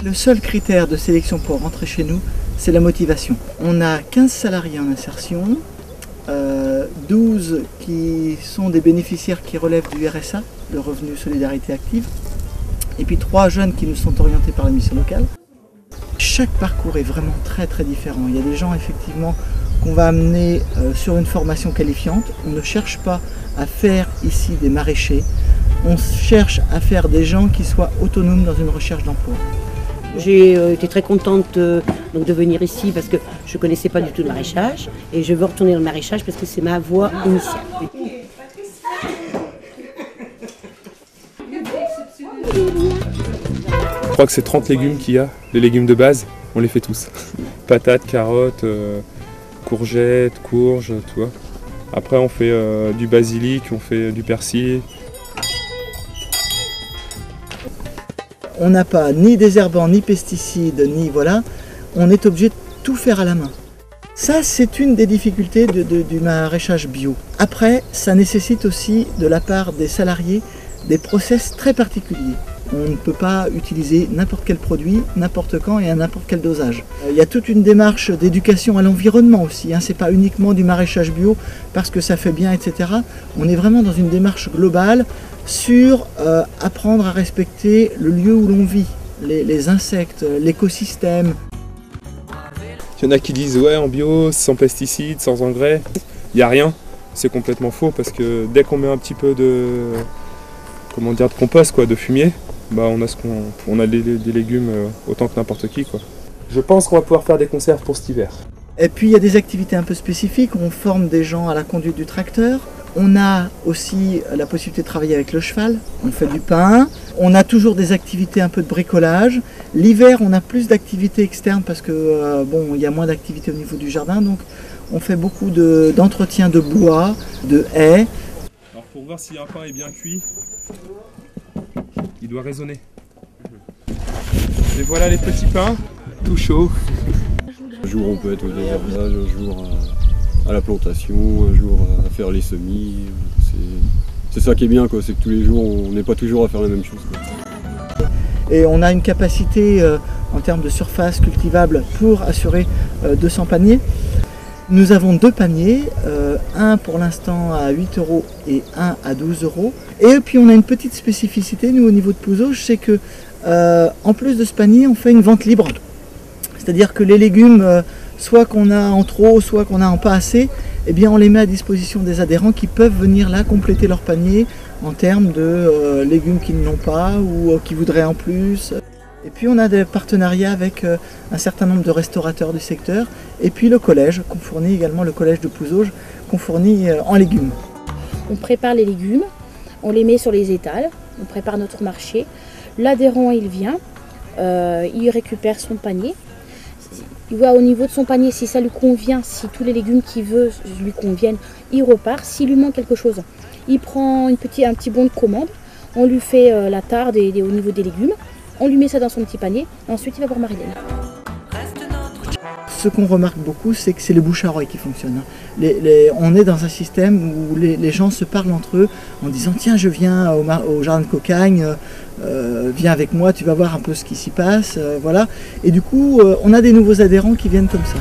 Le seul critère de sélection pour rentrer chez nous, c'est la motivation. On a 15 salariés en insertion, 12 qui sont des bénéficiaires qui relèvent du RSA, le revenu solidarité active, et puis 3 jeunes qui nous sont orientés par la mission locale. Chaque parcours est vraiment très différent. Il y a des gens effectivement qu'on va amener sur une formation qualifiante. On ne cherche pas à faire ici des maraîchers, on cherche à faire des gens qui soient autonomes dans une recherche d'emploi. J'ai été très contente de venir ici parce que je ne connaissais pas du tout le maraîchage et je veux retourner dans le maraîchage parce que c'est ma voie initiale. Je crois que c'est 30 légumes qu'il y a, les légumes de base, on les fait tous. Patates, carottes, courgettes, courges, tu vois. Après on fait du basilic, on fait du persil. On n'a pas ni désherbants, ni pesticides, ni voilà. On est obligé de tout faire à la main. Ça, c'est une des difficultés du maraîchage bio. Après, ça nécessite aussi de la part des salariés des process très particuliers. On ne peut pas utiliser n'importe quel produit, n'importe quand et à n'importe quel dosage. Il y a toute une démarche d'éducation à l'environnement aussi. C'est pas uniquement du maraîchage bio parce que ça fait bien, etc. On est vraiment dans une démarche globale sur apprendre à respecter le lieu où l'on vit, les insectes, l'écosystème. Il y en a qui disent ouais en bio, sans pesticides, sans engrais, il n'y a rien. C'est complètement faux parce que dès qu'on met un petit peu de compost, quoi, de fumier, bah on a des légumes autant que n'importe qui, quoi. Je pense qu'on va pouvoir faire des conserves pour cet hiver. Et puis il y a des activités un peu spécifiques, on forme des gens à la conduite du tracteur. On a aussi la possibilité de travailler avec le cheval, on fait du pain. On a toujours des activités un peu de bricolage. L'hiver, on a plus d'activités externes parce que il y a moins d'activités au niveau du jardin. Donc on fait beaucoup d'entretien de bois, de haies. Alors pour voir si un pain est bien cuit, il doit résonner. Et voilà les petits pains, tout chaud. Un jour on peut être au désherbage, un jour à la plantation, un jour à faire les semis. C'est ça qui est bien, quoi, c'est que tous les jours on n'est pas toujours à faire la même chose, quoi. Et on a une capacité en termes de surface cultivable pour assurer 200 paniers. Nous avons 2 paniers, un pour l'instant à 8 € et un à 12 €. Et puis on a une petite spécificité, nous au niveau de Pouzauges, c'est que en plus de ce panier, on fait une vente libre. C'est-à-dire que les légumes, soit qu'on a en trop, soit qu'on a en pas assez, eh bien on les met à disposition des adhérents qui peuvent venir là compléter leur panier en termes de légumes qu'ils n'ont pas ou qui voudraient en plus. Et puis on a des partenariats avec un certain nombre de restaurateurs du secteur et puis le collège qu'on fournit également, le collège de Pouzauges qu'on fournit en légumes. On prépare les légumes, on les met sur les étals, on prépare notre marché. L'adhérent il vient, il récupère son panier. Il voit au niveau de son panier si ça lui convient, si tous les légumes qu'il veut lui conviennent, il repart. S'il lui manque quelque chose, il prend un petit bon de commande, on lui fait la tarde au niveau des légumes, on lui met ça dans son petit panier, et ensuite il va voir Marilène. Ce qu'on remarque beaucoup, c'est que c'est le bouche à oreille qui fonctionne. On est dans un système où les gens se parlent entre eux en disant « Tiens, je viens au jardin de Cocagne, viens avec moi, tu vas voir un peu ce qui s'y passe. » voilà. Et du coup, on a des nouveaux adhérents qui viennent comme ça.